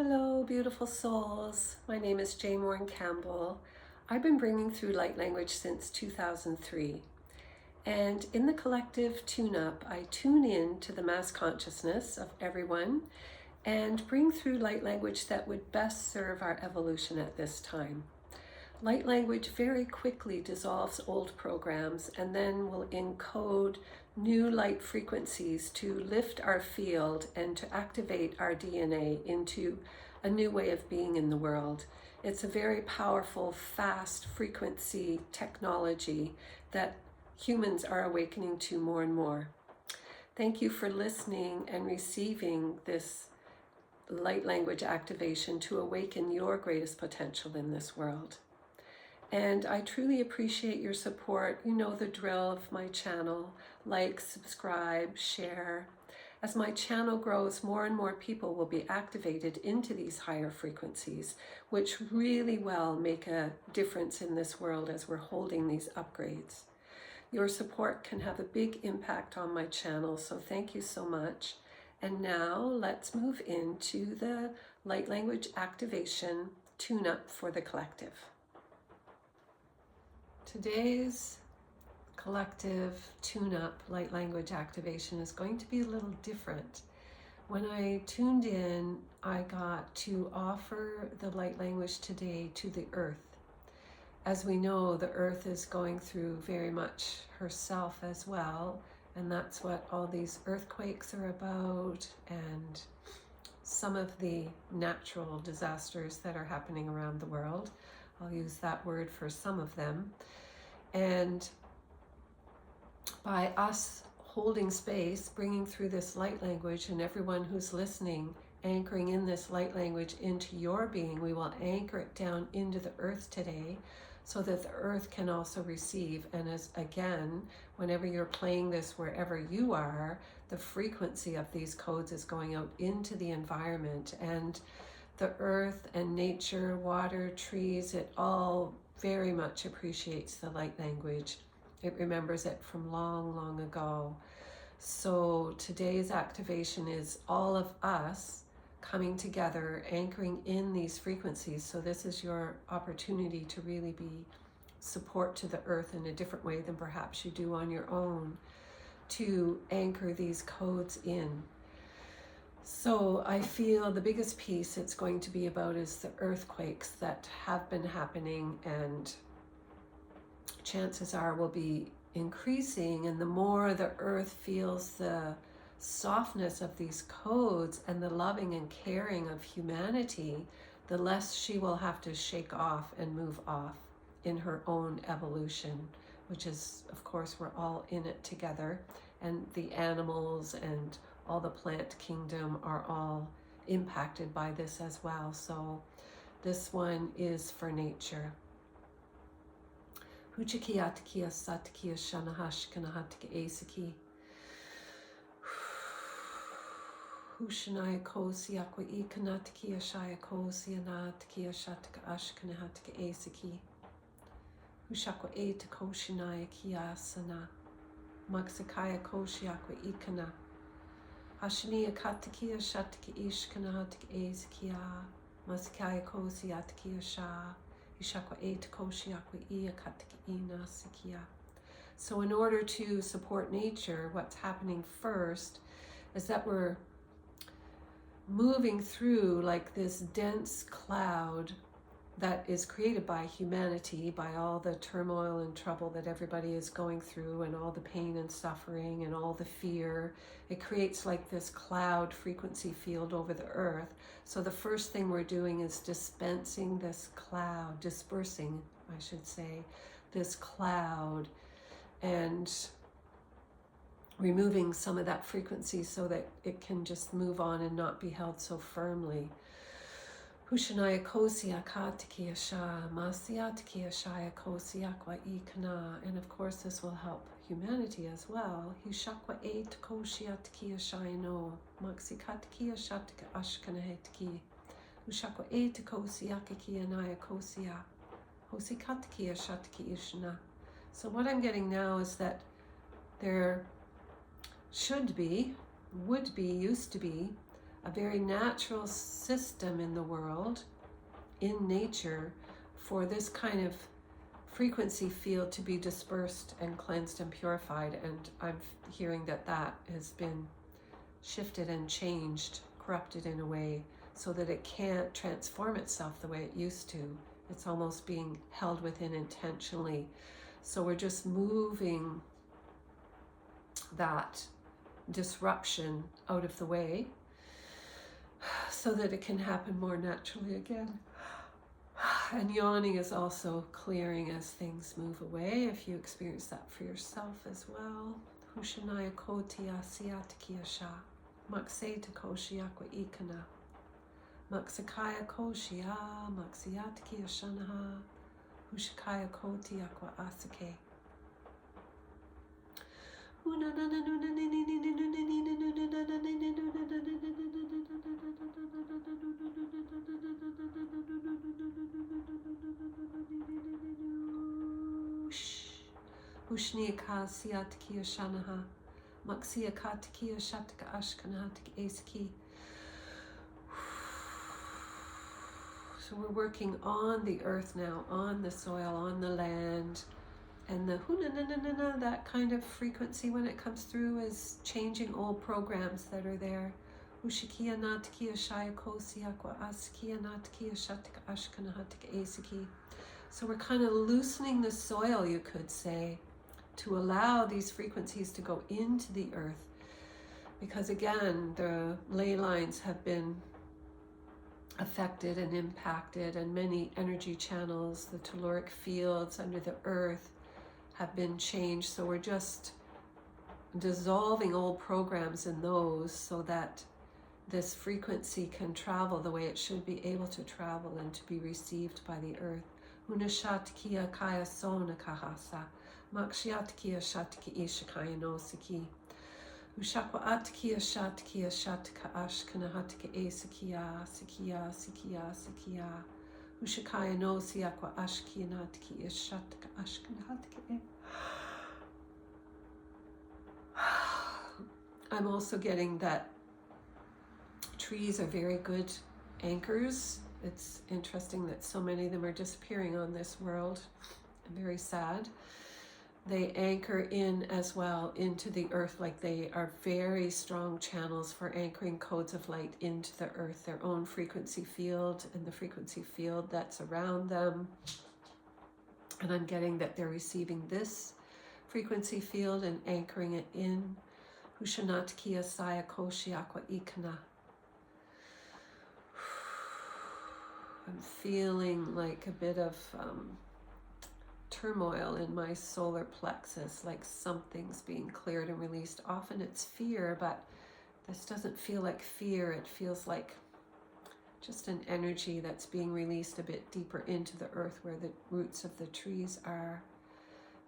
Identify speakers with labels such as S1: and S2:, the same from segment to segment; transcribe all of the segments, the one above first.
S1: Hello, beautiful souls. My name is Campbell. I've been bringing through light language since 2003. And in the collective tune-up, I tune in to the mass consciousness of everyone and bring through light language that would best serve our evolution at this time. Light language very quickly dissolves old programs and then will encode new light frequencies to lift our field and to activate our DNA into a new way of being in the world. It's a very powerful, fast frequency technology that humans are awakening to more and more. Thank you for listening and receiving this light language activation to awaken your greatest potential in this world. And I truly appreciate your support. You know the drill of my channel. Like, subscribe, share. As my channel grows, more and more people will be activated into these higher frequencies, which really will make a difference in this world as we're holding these upgrades. Your support can have a big impact on my channel, so thank you so much. And now let's move into the light language activation tune-up for the collective. Today's collective tune-up light language activation is going to be a little different. When I tuned in, I got to offer the light language today to the earth. As we know, the earth is going through very much herself as well, and that's what all these earthquakes are about, and some of the natural disasters that are happening around the world. I'll use that word for some of them. And by us holding space, bringing through this light language, and everyone who's listening, anchoring in this light language into your being, we will anchor it down into the earth today so that the earth can also receive. And as again, whenever you're playing this wherever you are, the frequency of these codes is going out into the environment, and the earth and nature, water, trees, it all very much appreciates the light language. It remembers it from long, long ago. So today's activation is all of us coming together, anchoring in these frequencies. So this is your opportunity to really be support to the earth in a different way than perhaps you do on your own, to anchor these codes in. So I feel the biggest piece it's going to be about is the earthquakes that have been happening, and chances are will be increasing. And the more the earth feels the softness of these codes and the loving and caring of humanity, the less she will have to shake off and move off in her own evolution, which is, of course, we're all in it together. And the animals and all the plant kingdom are all impacted by this as well. So this one is for nature. Huchikiatikia satikia shanahashkanahatika asiki. Hushanaya kosi aqua ikanatikia shaya kosi anatikia shatika ashkanahatika asiki. Hushakwa eta koshinaya kiasana. Maksakaya koshi aqua ikana. Ashniya katakia shatiki ishkanahatik ezikia, maskaya kosi atakia sha, ishakwa et koshiakwa iya katiki inasikia. So in order to support nature, what's happening first is that we're moving through like this dense cloud that is created by humanity, by all the turmoil and trouble that everybody is going through, and all the pain and suffering and all the fear. It creates like this cloud frequency field over the earth. So the first thing we're doing is dispersing, I should say, this cloud, and removing some of that frequency so that it can just move on and not be held so firmly. Hushanaya kosia katikia sha, masiatikia shaya kosia kwa ikana. And of course this will help humanity as well. Hushakwa et koshiatikia shaya no, maksikatikia shatika ashkanahetiki. Hushakwa et kosiakikia naya kosia, hosikatikia shatiki ishna. So what I'm getting now is that there should be, would be, used to be, a very natural system in the world, in nature, for this kind of frequency field to be dispersed and cleansed and purified. And I'm hearing that that has been shifted and changed, corrupted in a way so that it can't transform itself the way it used to. It's almost being held within intentionally. So we're just moving that disruption out of the way so that it can happen more naturally again. And yawning is also clearing as things move away, if you experience that for yourself as well. Hushanaya kotia siatakia sha, makseta koshiakwa ikana, maksakaya koshia, maksiatakia shanaha, hushakaya kotiakwa asake. Ushnika siatkia shanaha, maksia katkia shatka ashkanatik eski. So we're working on the earth now, on the soil, on the land. And the hu-na-na-na-na-na, that kind of frequency when it comes through is changing old programs that are there. Ushikia natkia shayakosiakwa askia natkia shatika ashkanahatik esiki. So we're kind of loosening the soil, you could say, to allow these frequencies to go into the earth. Because again, the ley lines have been affected and impacted, and many energy channels, the telluric fields under the earth, have been changed. So we're just dissolving old programs in those so that this frequency can travel the way it should be able to travel and to be received by the earth. Hunashatkia kaya sona kahasa, makshiatkia shatki ishakaya no siki. Ushakwa atkia shatkia shatka ashkanahatka esakia, sikia, sikia, sikia. Ushakaya no siakwa ashkianatki ishatka ashkanahatka. I'm also getting that trees are very good anchors. It's interesting that so many of them are disappearing on this world. I'm very sad. They anchor in as well into the earth, like they are very strong channels for anchoring codes of light into the earth, their own frequency field and the frequency field that's around them. And I'm getting that they're receiving this frequency field and anchoring it in. Hushanatkia saya koshiakwa ikana. I'm feeling like a bit of turmoil in my solar plexus, like something's being cleared and released. Often it's fear, but this doesn't feel like fear. It feels like just an energy that's being released a bit deeper into the earth, where the roots of the trees are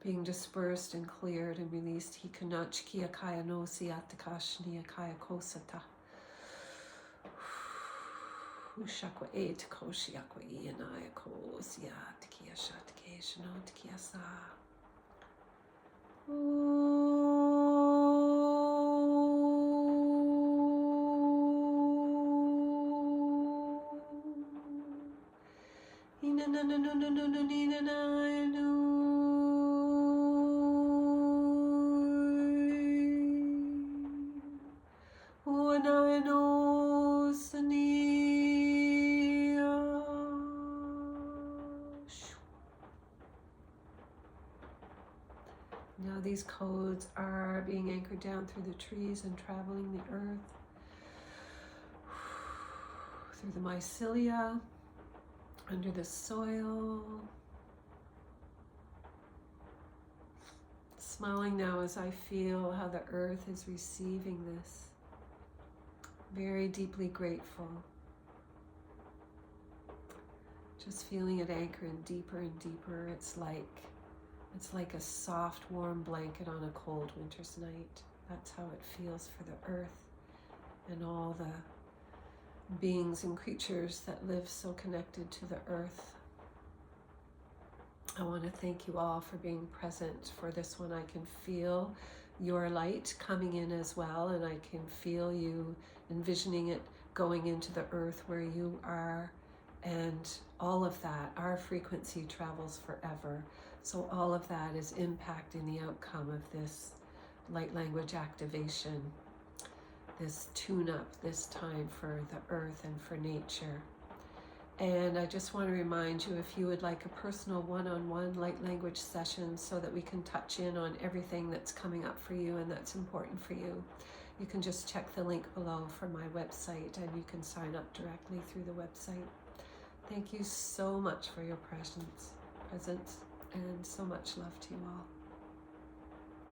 S1: being dispersed and cleared and released. Hikanachkia kaya no siatakashnia kaya kosata. Ushakwa et koshiakwa ianaya kosiatkia shatke shanotkia sa. Ina na na na na na na na na na. Now these codes are being anchored down through the trees and traveling the earth, through the mycelia, under the soil. Smiling now as I feel how the earth is receiving this. Very deeply grateful. Just feeling it anchoring deeper and deeper. It's like a soft, warm blanket on a cold winter's night. That's how it feels for the earth and all the beings and creatures that live so connected to the earth. I want to thank you all for being present for this one. I can feel your light coming in as well, and I can feel you envisioning it going into the earth where you are, and all of that, our frequency travels forever. So all of that is impacting the outcome of this light language activation, this tune-up this time for the earth and for nature. And I just want to remind you, if you would like a personal one-on-one light language session so that we can touch in on everything that's coming up for you and that's important for you, you can just check the link below for my website, and you can sign up directly through the website. Thank you so much for your presence, and so much love to you all.